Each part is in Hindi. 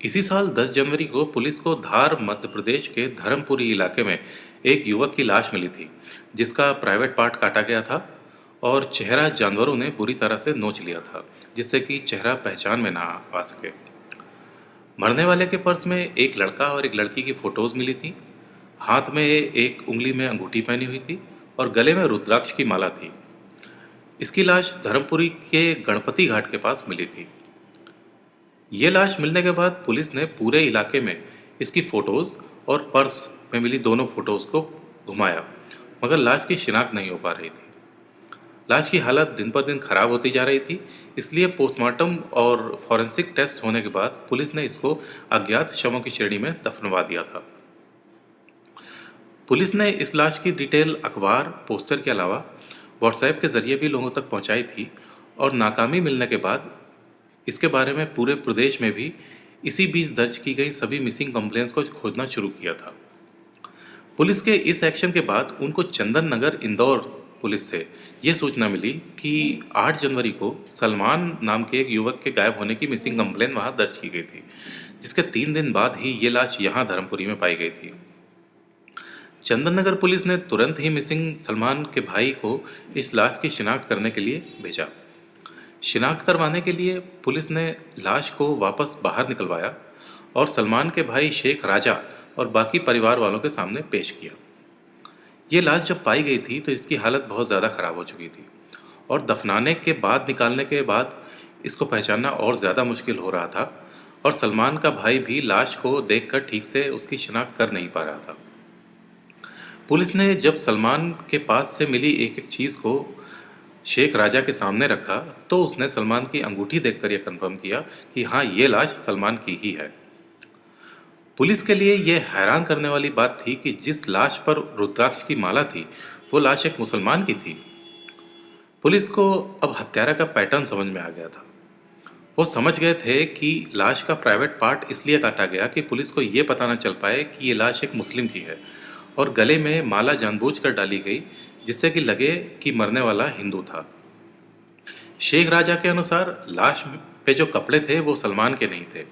इसी साल 10 जनवरी को पुलिस को धार मध्य प्रदेश के धर्मपुरी इलाके में एक युवक की लाश मिली थी, जिसका प्राइवेट पार्ट काटा गया था और चेहरा जानवरों ने बुरी तरह से नोच लिया था, जिससे कि चेहरा पहचान में ना आ सके। मरने वाले के पर्स में एक लड़का और एक लड़की की फोटोज मिली थी। हाथ में एक उंगली में अंगूठी पहनी हुई थी और गले में रुद्राक्ष की माला थी। इसकी लाश धर्मपुरी के गणपति घाट के पास मिली थी। ये लाश मिलने के बाद पुलिस ने पूरे इलाके में इसकी फोटोज और पर्स में मिली दोनों फोटोज को घुमाया, मगर लाश की शिनाख्त नहीं हो पा रही थी। लाश की हालत दिन पर दिन खराब होती जा रही थी, इसलिए पोस्टमार्टम और फॉरेंसिक टेस्ट होने के बाद पुलिस ने इसको अज्ञात शवों की श्रेणी में दफनवा दिया था। पुलिस ने इस लाश की डिटेल अखबार, पोस्टर के अलावा व्हाट्सएप के जरिए भी लोगों तक पहुंचाई थी और नाकामी मिलने के बाद इसके बारे में पूरे प्रदेश में भी इसी बीच दर्ज की गई सभी मिसिंग कंप्लेंट्स को खोजना शुरू किया था। पुलिस के इस एक्शन के बाद उनको चंदन नगर इंदौर पुलिस से यह सूचना मिली कि 8 जनवरी को सलमान नाम के एक युवक के गायब होने की मिसिंग कंप्लेंट वहां दर्ज की गई थी, जिसके 3 दिन बाद ही ये लाश यहां धर्मपुरी में पाई गई थी। चंदन नगर पुलिस ने तुरंत ही मिसिंग सलमान के भाई को इस लाश की शिनाख्त करने के लिए भेजा। शिनाख्त करवाने के लिए पुलिस ने लाश को वापस बाहर निकलवाया और सलमान के भाई शेख राजा और बाकी परिवार वालों के सामने पेश किया। ये लाश जब पाई गई थी तो इसकी हालत बहुत ज़्यादा ख़राब हो चुकी थी और दफनाने के बाद निकालने के बाद इसको पहचानना और ज़्यादा मुश्किल हो रहा था और सलमान का भाई भी लाश को देखकर ठीक से उसकी शिनाख्त कर नहीं पा रहा था। पुलिस ने जब सलमान के पास से मिली एक एक चीज़ को शेख राजा के सामने रखा तो उसने सलमान की अंगूठी देखकर यह कंफर्म किया कि हाँ, ये लाश सलमान की ही है। पुलिस के लिए यह हैरान करने वाली बात थी कि जिस लाश पर रुद्राक्ष की माला थी वो लाश एक मुसलमान की थी। पुलिस को अब हत्यारा का पैटर्न समझ में आ गया था। वो समझ गए थे कि लाश का प्राइवेट पार्ट इसलिए काटा गया कि पुलिस को ये पता न चल पाए कि ये लाश एक मुस्लिम की है और गले में माला जानबूझकर डाली गई जिससे कि लगे कि मरने वाला हिंदू था। शेख राजा के अनुसार लाश पे जो कपड़े थे वो सलमान के नहीं थे।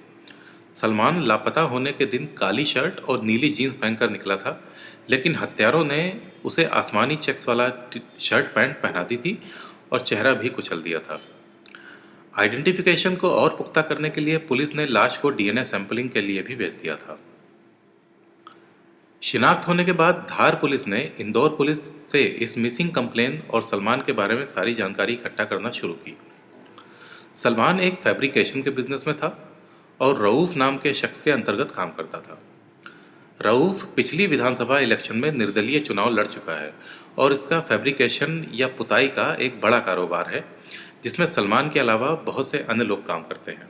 सलमान लापता होने के दिन काली शर्ट और नीली जीन्स पहनकर निकला था, लेकिन हत्यारों ने उसे आसमानी चेक्स वाला शर्ट पैंट पहना दी थी और चेहरा भी कुचल दिया था। आइडेंटिफिकेशन को और पुख्ता करने के लिए पुलिस ने लाश को डीएनए सैंपलिंग के लिए भी भेज दिया था। शिनाख्त होने के बाद धार पुलिस ने इंदौर पुलिस से इस मिसिंग कंप्लेन और सलमान के बारे में सारी जानकारी इकट्ठा करना शुरू की। सलमान एक फैब्रिकेशन के बिजनेस में था और रऊफ नाम के शख्स के अंतर्गत काम करता था। रऊफ पिछली विधानसभा इलेक्शन में निर्दलीय चुनाव लड़ चुका है और इसका फैब्रिकेशन या पुताई का एक बड़ा कारोबार है, जिसमें सलमान के अलावा बहुत से अन्य लोग काम करते हैं।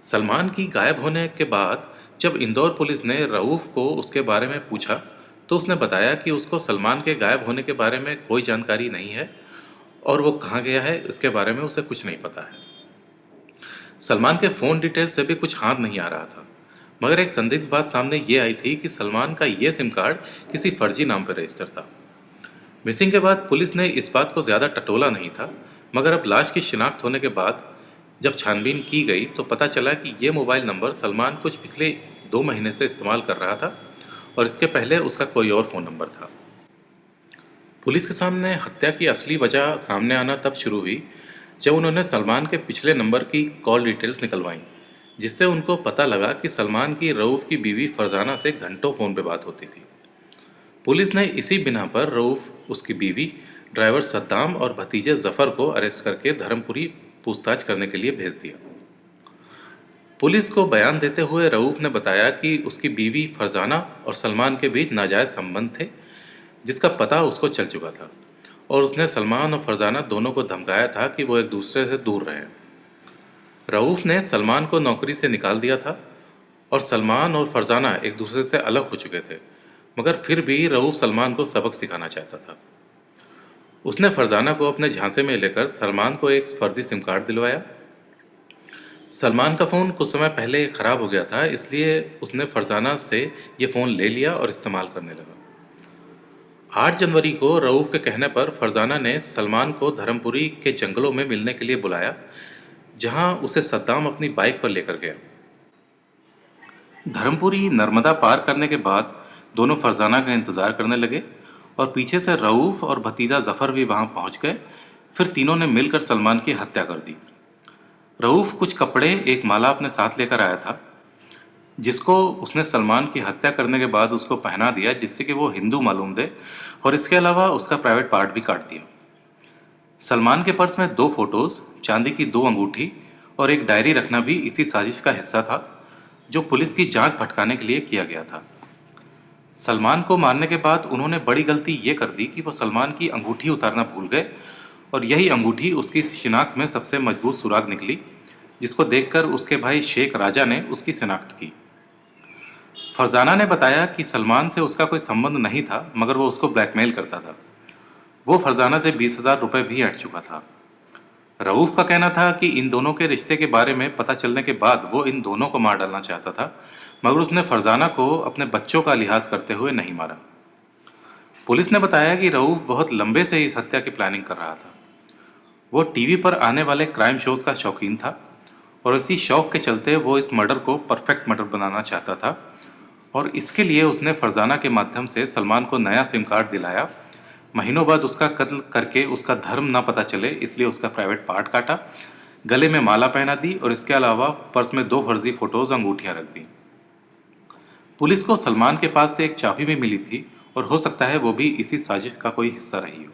सलमान की गायब होने के बाद जब इंदौर पुलिस ने रऊफ को उसके बारे में पूछा तो उसने बताया कि उसको सलमान के गायब होने के बारे में कोई जानकारी नहीं है और वो कहाँ गया है इसके बारे में उसे कुछ नहीं पता है। सलमान के फ़ोन डिटेल से भी कुछ हाथ नहीं आ रहा था, मगर एक संदिग्ध बात सामने ये आई थी कि सलमान का ये सिम कार्ड किसी फर्जी नाम पर रजिस्टर था। मिसिंग के बाद पुलिस ने इस बात को ज़्यादा टटोला नहीं था, मगर अब लाश की शिनाख्त होने के बाद जब छानबीन की गई तो पता चला कि ये मोबाइल नंबर सलमान कुछ पिछले 2 महीने से इस्तेमाल कर रहा था और इसके पहले उसका कोई और फ़ोन नंबर था। पुलिस के सामने हत्या की असली वजह सामने आना तब शुरू हुई जब उन्होंने सलमान के पिछले नंबर की कॉल डिटेल्स निकलवाईं, जिससे उनको पता लगा कि सलमान की रऊफ की बीवी फरजाना से घंटों फ़ोन पे बात होती थी। पुलिस ने इसी बिना पर रऊफ, उसकी बीवी, ड्राइवर सद्दाम और भतीजे जफ़र को अरेस्ट करके धर्मपुरी पूछताछ करने के लिए भेज दिया। पुलिस को बयान देते हुए रऊफ ने बताया कि उसकी बीवी फरजाना और सलमान के बीच नाजायज़ संबंध थे, जिसका पता उसको चल चुका था और उसने सलमान और फरजाना दोनों को धमकाया था कि वो एक दूसरे से दूर रहें। रऊफ ने सलमान को नौकरी से निकाल दिया था और सलमान और फरजाना एक दूसरे से अलग हो चुके थे, मगर फिर भी रऊफ सलमान को सबक सिखाना चाहता था। उसने फरजाना को अपने झांसे में लेकर सलमान को एक फर्जी सिम कार्ड दिलवाया। सलमान का फ़ोन कुछ समय पहले ख़राब हो गया था, इसलिए उसने फरजाना से ये फ़ोन ले लिया और इस्तेमाल करने लगा। 8 जनवरी को रऊफ के कहने पर फरजाना ने सलमान को धर्मपुरी के जंगलों में मिलने के लिए बुलाया, जहां उसे सद्दाम अपनी बाइक पर लेकर गया। धर्मपुरी नर्मदा पार करने के बाद दोनों फरजाना का इंतजार करने लगे और पीछे से रऊफ और भतीजा जफर भी वहां पहुंच गए। फिर तीनों ने मिलकर सलमान की हत्या कर दी। रऊफ कुछ कपड़े, एक माला अपने साथ लेकर आया था, जिसको उसने सलमान की हत्या करने के बाद उसको पहना दिया, जिससे कि वो हिंदू मालूम दे, और इसके अलावा उसका प्राइवेट पार्ट भी काट दिया। सलमान के पर्स में 2 फोटोज, चांदी की 2 अंगूठी और एक डायरी रखना भी इसी साजिश का हिस्सा था, जो पुलिस की जांच भटकाने के लिए किया गया था। सलमान को मारने के बाद उन्होंने बड़ी गलती ये कर दी कि वो सलमान की अंगूठी उतारना भूल गए, और यही अंगूठी उसकी शिनाख्त में सबसे मजबूत सुराग निकली, जिसको देखकर उसके भाई शेख राजा ने उसकी शिनाख्त की। फरजाना ने बताया कि सलमान से उसका कोई संबंध नहीं था, मगर वो उसको ब्लैकमेल करता था। वो फरजाना से 20,000 रुपये भी हट चुका था। रऊफ का कहना था कि इन दोनों के रिश्ते के बारे में पता चलने के बाद वो इन दोनों को मार डालना चाहता था, मगर उसने फरजाना को अपने बच्चों का लिहाज करते हुए नहीं मारा। पुलिस ने बताया कि रऊफ बहुत लंबे से इस हत्या की प्लानिंग कर रहा था। वो टीवी पर आने वाले क्राइम शोज का शौकीन था, और इसी शौक के चलते वो इस मर्डर को परफेक्ट मर्डर बनाना चाहता था, और इसके लिए उसने फरजाना के माध्यम से सलमान को नया सिम कार्ड दिलाया। महीनों बाद उसका कत्ल करके उसका धर्म ना पता चले, इसलिए उसका प्राइवेट पार्ट काटा, गले में माला पहना दी, और इसके अलावा पर्स में 2 फर्जी फोटोज, अंगूठियां रख दी। पुलिस को सलमान के पास से एक चाबी भी मिली थी, और हो सकता है वो भी इसी साजिश का कोई हिस्सा रही हो।